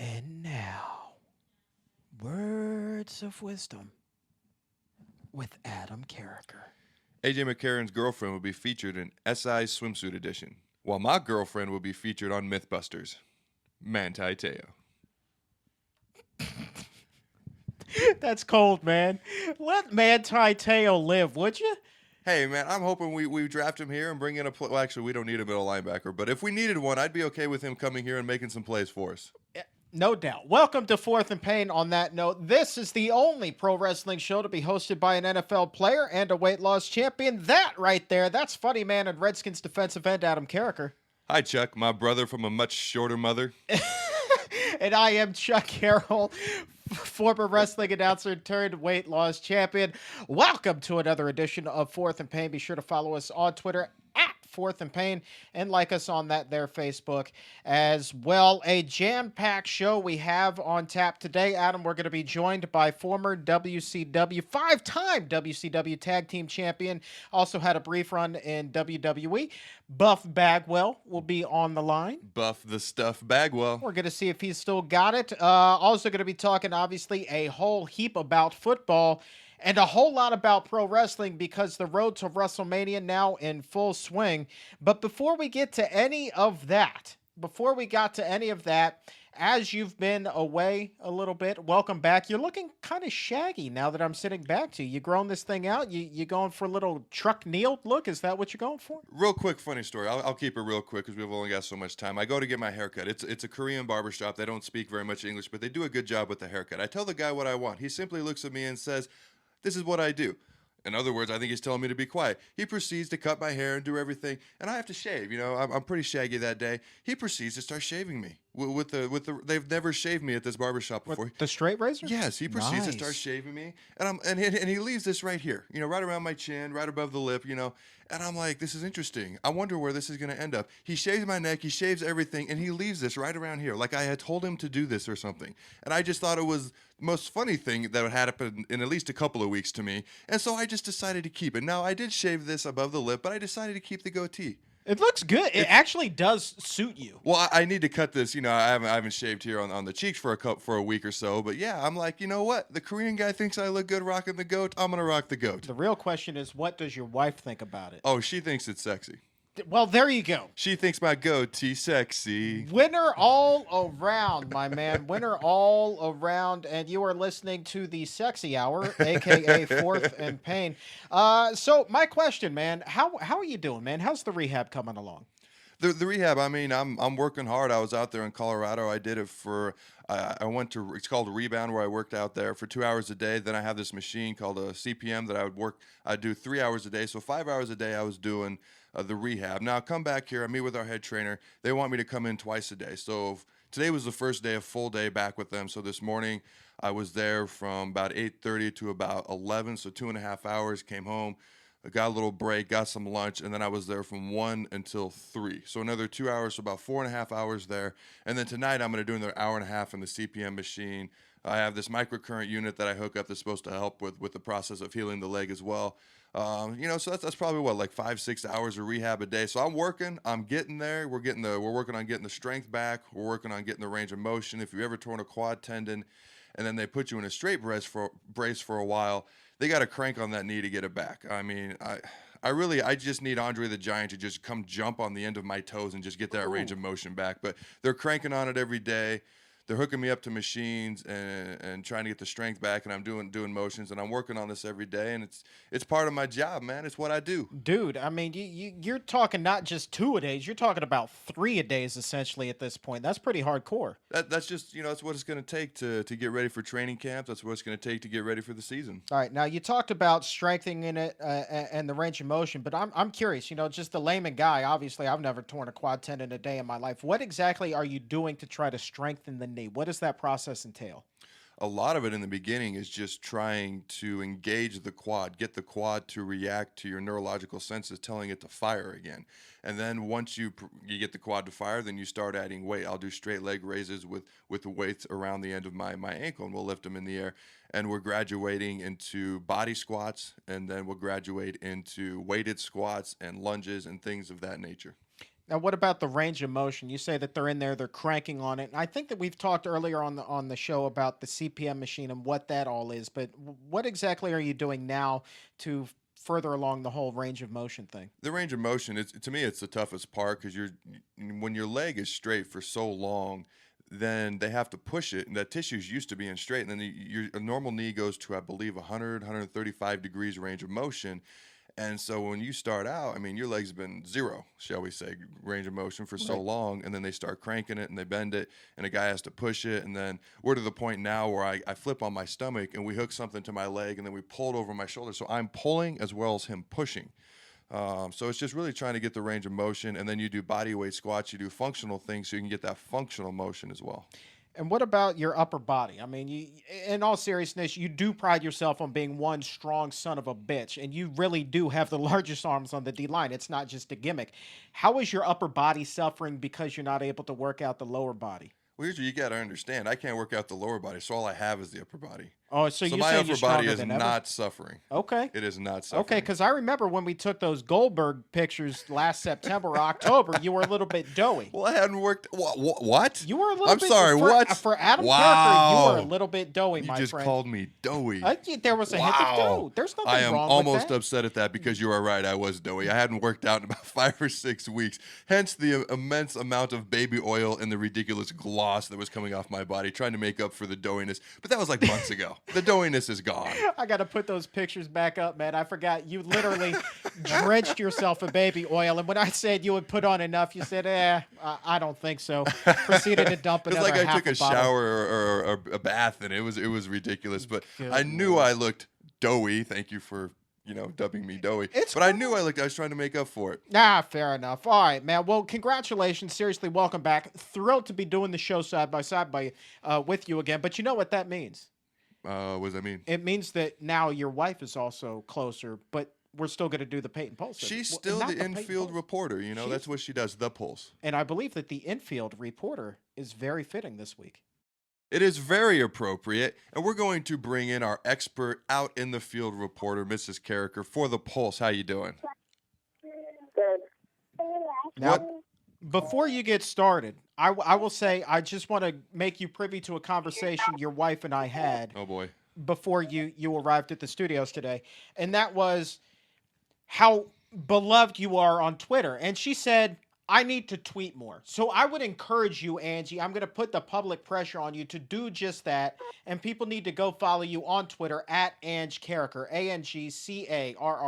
And now, words of wisdom with Adam Carriker. AJ McCarron's girlfriend will be featured in SI Swimsuit Edition, while my girlfriend will be featured on Mythbusters. Manti Teo. That's cold, man. Let Manti Teo live, would you? Hey, man, I'm hoping we draft him here and bring in a well, actually, we don't need a middle linebacker, but if we needed one, I'd be okay with him coming here and making some plays for us. No doubt. Welcome to Fourth and Pain. On that note, this is the only pro wrestling show to be hosted by an NFL player and a weight loss champion. That right there, that's funny man and Redskins defensive end Adam Carriker. Hi, Chuck, my brother from a much shorter mother. And I am Chuck Carroll, former wrestling announcer turned weight loss champion. Welcome to another edition of Fourth and Pain. Be sure to follow us on Twitter at Fourth and Pain and like us on that there Facebook as well. A jam-packed show we have on tap today. Adam, we're going to be joined by former WCW, five-time WCW tag team champion, also had a brief run in WWE. Buff Bagwell will be on the line. Buff the Stuff Bagwell. We're going to see if he's still got it. Also going to be talking, obviously, a whole heap about football and a whole lot about pro wrestling because the road to WrestleMania now in full swing. But before we get to any of that, as you've been away a little bit, welcome back. You're looking kind of shaggy now that I'm sitting back to you. You grown this thing out? You going for a little Truck Neil look? Is that what you're going for? Real quick, funny story. I'll keep it real quick because we've only got so much time. I go to get my haircut. It's a Korean barbershop. They don't speak very much English, but they do a good job with the haircut. I tell the guy what I want. He simply looks at me and says, "This is what I do." In other words, I think he's telling me to be quiet. He proceeds to cut my hair and do everything, and I have to shave. You know, I'm pretty shaggy that day. He proceeds to start shaving me with the. They've never shaved me at this barbershop before. With the straight razor? Yes, he proceeds to Nice. start shaving me, and he leaves this right here. You know, right around my chin, right above the lip. You know, and I'm like, this is interesting. I wonder where this is going to end up. He shaves my neck, he shaves everything, and he leaves this right around here, like I had told him to do this or something. And I just thought it was the most funny thing that would happen in at least a couple of weeks to me. And so I just decided to keep it. Now, I did shave this above the lip, but I decided to keep the goatee. It looks good. It actually does suit you. Well, I need to cut this. You know, I haven't shaved here on the cheeks for a week or so. But yeah, I'm like, you know what? The Korean guy thinks I look good rocking the goat. I'm gonna rock the goat. The real question is, what does your wife think about it? Oh, she thinks it's sexy. Well, there you go. She thinks my goatee sexy. Winner all around, my man. Winner all around. And you are listening to the Sexy Hour, a.k.a. Fourth and Pain. So my question, man, how are you doing, man? How's the rehab coming along? The rehab, I mean, I'm working hard. I was out there in Colorado. I did it for, I went to, it's called Rebound, where I worked out there for 2 hours a day. Then I have this machine called a CPM that I'd do 3 hours a day. So 5 hours a day I was doing the rehab. Now I come back here, I meet with our head trainer. They want me to come in twice a day. So today was the first day, a full day back with them. So this morning I was there from about 8:30 to about 11, so 2.5 hours, came home. I got a little break, got some lunch, and then I was there from 1 until 3. So another 2 hours, so about 4.5 hours there. And then tonight I'm going to do another hour and a half in the CPM machine. I have this microcurrent unit that I hook up that's supposed to help with the process of healing the leg as well. You know, so that's probably like 5-6 hours of rehab a day. So I'm working, I'm getting there. We're working on getting the strength back. We're working on getting the range of motion. If you ever torn a quad tendon, and then they put you in a straight brace for a while, they got to crank on that knee to get it back. I mean, I just need Andre the Giant to just come jump on the end of my toes and just get that range of motion back. But they're cranking on it every day. They're hooking me up to machines and trying to get the strength back, and I'm doing motions, and I'm working on this every day, and it's part of my job, man. It's what I do. Dude, I mean, you're talking not just 2 a days, you're talking about 3 a days essentially at this point. That's pretty hardcore. That's just, you know, that's what it's going to take to get ready for training camp. That's what it's going to take to get ready for the season. All right, now you talked about strengthening it and the range of motion, but I'm curious, you know, just the layman guy, obviously I've never torn a quad tendon a day in my life. What exactly are you doing to try to strengthen the knee? What does that process entail? A lot of it in the beginning is just trying to engage the quad, get the quad to react to your neurological senses telling it to fire again. And then once you get the quad to fire, then you start adding weight. I'll do straight leg raises with the weights around the end of my ankle, and we'll lift them in the air. And we're graduating into body squats, and then we'll graduate into weighted squats and lunges and things of that nature. Now, what about the range of motion? You say that they're in there, they're cranking on it. And I think that we've talked earlier on the show about the CPM machine and what that all is. But what exactly are you doing now to further along the whole range of motion thing? The range of motion, to me, it's the toughest part because when your leg is straight for so long, then they have to push it, and that tissue's used to being straight, and then a normal knee goes to, I believe, 100, 135 degrees range of motion. And so when you start out, I mean, your leg's been zero, shall we say, range of motion for so Right. long, and then they start cranking it and they bend it, and a guy has to push it, and then we're to the point now where I flip on my stomach and we hook something to my leg, and then we pull it over my shoulder. So I'm pulling as well as him pushing. So it's just really trying to get the range of motion, and then you do body weight squats, you do functional things so you can get that functional motion as well. And what about your upper body? I mean, in all seriousness, you do pride yourself on being one strong son of a bitch, and you really do have the largest arms on the D line. It's not just a gimmick. How is your upper body suffering because you're not able to work out the lower body? Well, here's what you got to understand. I can't work out the lower body, so all I have is the upper body. Oh, so So you're my saying upper you're body stronger is than ever? not suffering. Okay. It is not suffering. Okay, because I remember when we took those Goldberg pictures last September or October, you were a little bit doughy. Well, I hadn't worked. What? You were a little I'm bit. sorry, for, what? For Adam Carriker, Wow. you were a little bit doughy, You my just friend. called me doughy. There was a hint of Wow. dough. There's nothing I am wrong almost with that. upset at that because you are right. I was doughy. I hadn't worked out in about 5 or 6 weeks. Hence the immense amount of baby oil and the ridiculous gloss that was coming off my body, trying to make up for the doughiness. But that was like months ago. The doughiness is gone. I got to put those pictures back up, man. I forgot. You literally drenched yourself in baby oil. And when I said you would put on enough, you said, I don't think so. Proceeded to dump It's another like I half took a bottle. shower or a bath, and it was ridiculous. But Good I knew Lord. I looked doughy. Thank you for dubbing me doughy. It's But I cool. knew I was trying to make up for it. Fair enough. All right, man. Well, congratulations. Seriously, welcome back. Thrilled to be doing the show side by side with you again. But you know what that means? What does that mean? It means that now your wife is also closer, but we're still going to do the Peyton Pulse. She's Well, still not the Peyton infield Pulse. reporter. She That's is. what she does. The Pulse. And I believe that the infield reporter is very fitting this week. It is very appropriate, and we're going to bring in our expert out in the field reporter, Mrs. Carriker, for the Pulse. How you doing? Good. Now, What? before you get started, I will say I just want to make you privy to a conversation your wife and I had Oh boy. before you arrived at the studios today, and that was how beloved you are on Twitter. And she said, I need to tweet more. So I would encourage you, Angie. I'm going to put the public pressure on you to do just that. And people need to go follow you on Twitter at Ange Carriker,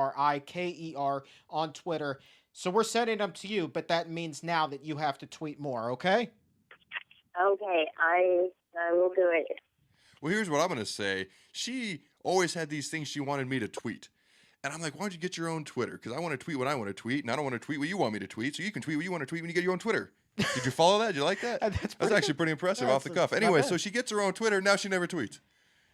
ANGCARRIKER on Twitter. So we're sending them to you, but that means now that you have to tweet more, okay? Okay, I will do it. Well, here's what I'm going to say. She always had these things she wanted me to tweet. And I'm like, why don't you get your own Twitter? Because I want to tweet what I want to tweet, and I don't want to tweet what you want me to tweet. So you can tweet what you want to tweet when you get your own Twitter. Did you follow that? Did you like that? That's actually pretty impressive off the cuff. Not Anyway, bad. so she gets her own Twitter. Now she never tweets.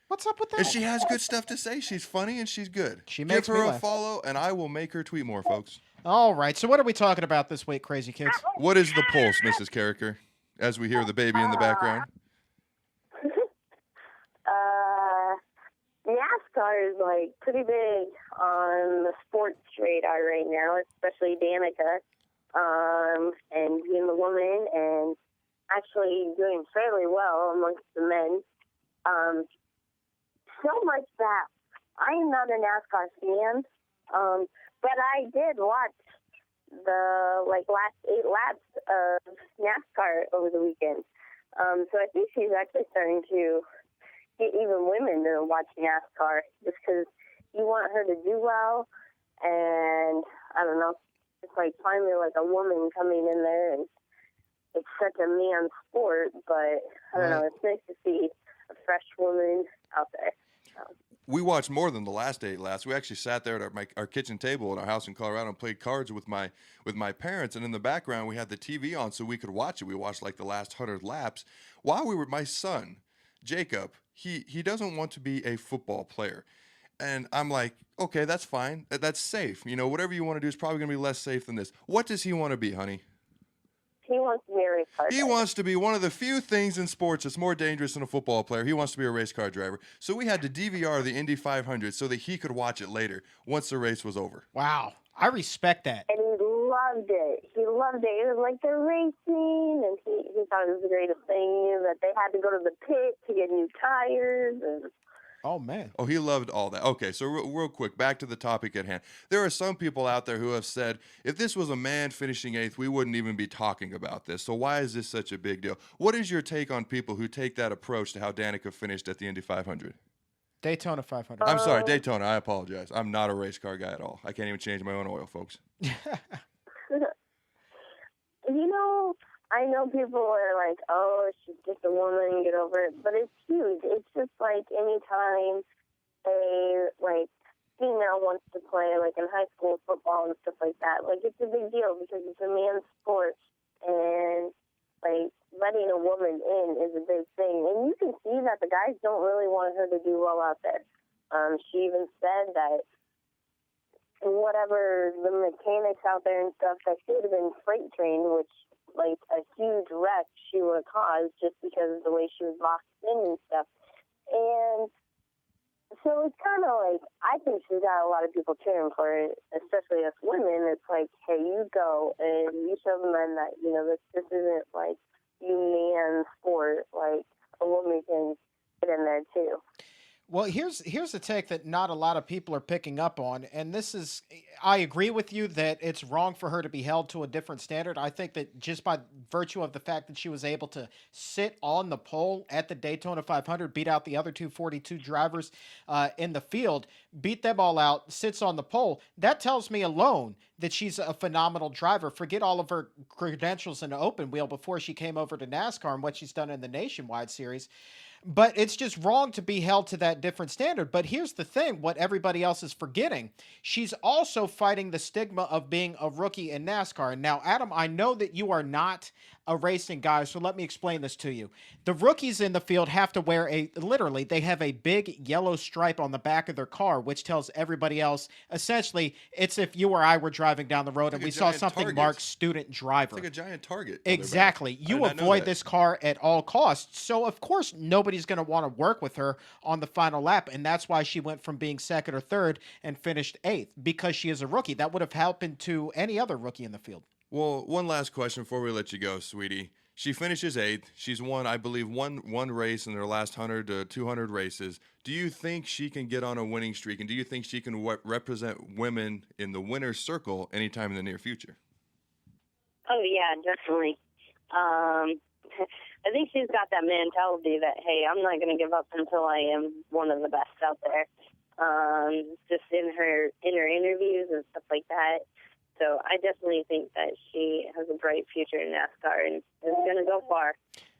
What's up with that? And she has good stuff to say. She's funny and she's good. She Give makes me her a laugh. follow, and I will make her tweet more, folks. All right. So what are we talking about this week, crazy kids? What is the Pulse, Mrs. Carriker? As we hear the baby in the background. NASCAR is like pretty big on the sports radar right now, especially Danica, and being the woman and actually doing fairly well amongst the men. So much that I am not a NASCAR fan, but I did watch the last 8 laps of NASCAR over the weekend. So I think she's actually starting to get even women to watch NASCAR just because you want her to do well. And I don't know, it's like finally like a woman coming in there, and it's such a man sport, but I don't know, it's nice to see a fresh woman out there. So. We watched more than the last 8 laps. We actually sat there at our kitchen table in our house in Colorado and played cards with my parents. And in the background, we had the TV on so we could watch it. We watched like the last 100 laps. While we were, my son, Jacob, he doesn't want to be a football player. And I'm like, okay, that's fine. That's safe. Whatever you want to do is probably going to be less safe than this. What does he want to be, honey? He wants to be a race car He driver. wants to be one of the few things in sports that's more dangerous than a football player. He wants to be a race car driver. So we had to DVR the Indy 500 so that he could watch it later once the race was over. Wow. I respect that. And he loved it. He loved it. It was like they're racing, and he thought it was the greatest thing, that they had to go to the pit to get new tires. And Oh, man. Oh, he loved all that. Okay, so real quick, back to the topic at hand. There are some people out there who have said, if this was a man finishing 8th, we wouldn't even be talking about this. So why is this such a big deal? What is your take on people who take that approach to how Danica finished at the Indy 500? Daytona 500. I'm sorry, Daytona. I apologize. I'm not a race car guy at all. I can't even change my own oil, folks. I know people are like, oh, she's just a woman, get over it. But it's huge. It's just like anytime a, female wants to play, in high school football and stuff like that. It's a big deal because it's a man's sport. And, letting a woman in is a big thing. And you can see that the guys don't really want her to do well out there. She even said that whatever the mechanics out there and stuff, that she would have been freight trained, which a huge wreck she would have caused just because of the way she was boxed in and stuff. And so it's kind of I think she's got a lot of people cheering for it, especially us women. It's hey, you go and you show the men that, this isn't you man sport. A woman can get in there too. Well, here's a take that not a lot of people are picking up on, and this is, I agree with you that it's wrong for her to be held to a different standard. I think that just by virtue of the fact that she was able to sit on the pole at the Daytona 500, beat out the other 242 drivers in the field, beat them all out, sits on the pole, that tells me alone that she's a phenomenal driver. Forget all of her credentials in the open wheel before she came over to NASCAR and what she's done in the Nationwide Series. But it's just wrong to be held to that different standard. But here's the thing, what everybody else is forgetting, she's also fighting the stigma of being a rookie in NASCAR. And now, Adam, I know that you are not a racing guy, so let me explain this to you. The rookies in the field have to wear literally, they have a big yellow stripe on the back of their car, which tells everybody else, essentially, it's if you or I were driving down the road and we saw something marked student driver. It's like a giant target. Exactly. You avoid this car at all costs. So, of course, nobody's going to want to work with her on the final lap, and that's why she went from being second or third and finished 8th, because she is a rookie. That would have happened to any other rookie in the field. Well, one last question before we let you go, sweetie. She finishes 8th. She's won, I believe, one race in their last 100 to 200 races. Do you think she can get on a winning streak, and do you think she can represent women in the winner's circle anytime in the near future? Oh, yeah, definitely. I think she's got that mentality that, hey, I'm not going to give up until I am one of the best out there. Just in her interviews and stuff like that. So I definitely think that she has a bright future in NASCAR and is going to go far.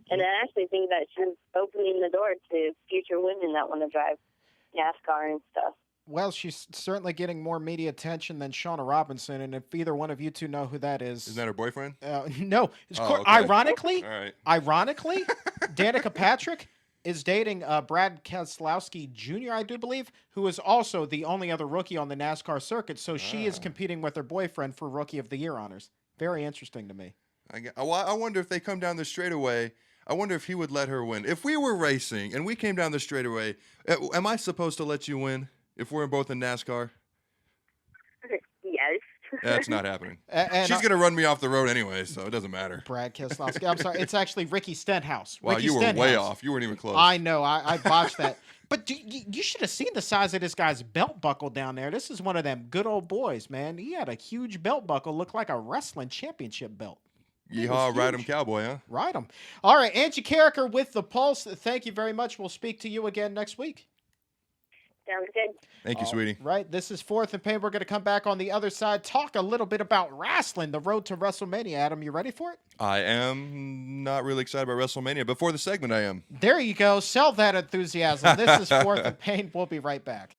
And I actually think that she's opening the door to future women that want to drive NASCAR and stuff. Well, she's certainly getting more media attention than Shauna Robinson, and if either one of you two know who that is... Isn't that her boyfriend? No. Okay. Ironically, All right. Danica Patrick is dating Brad Keselowski Jr., I do believe, who is also the only other rookie on the NASCAR circuit, so she is competing with her boyfriend for Rookie of the Year honors. Very interesting to me. I wonder if they come down the straightaway. I wonder if he would let her win. If we were racing and we came down the straightaway, am I supposed to let you win if we're both in NASCAR? Yes. That's not happening. And she's going to run me off the road anyway, so it doesn't matter. Brad Keselowski. I'm sorry. It's actually Ricky Stenhouse. Wow, Ricky you were Stenhouse. way off. You weren't even close. I know. I botched that. But you should have seen the size of this guy's belt buckle down there. This is one of them good old boys, man. He had a huge belt buckle, looked like a wrestling championship belt. Yeehaw, ride 'em cowboy, huh? Ride 'em. All right, Angie Carriker with The Pulse. Thank you very much. We'll speak to you again next week. Sounds good. Thank you, sweetie. Right. This is Fourth and Pain. We're going to come back on the other side, talk a little bit about wrestling, the road to WrestleMania. Adam, you ready for it? I am not really excited about WrestleMania, but for the segment, I am. There you go. Sell that enthusiasm. This is Fourth and Pain. We'll be right back.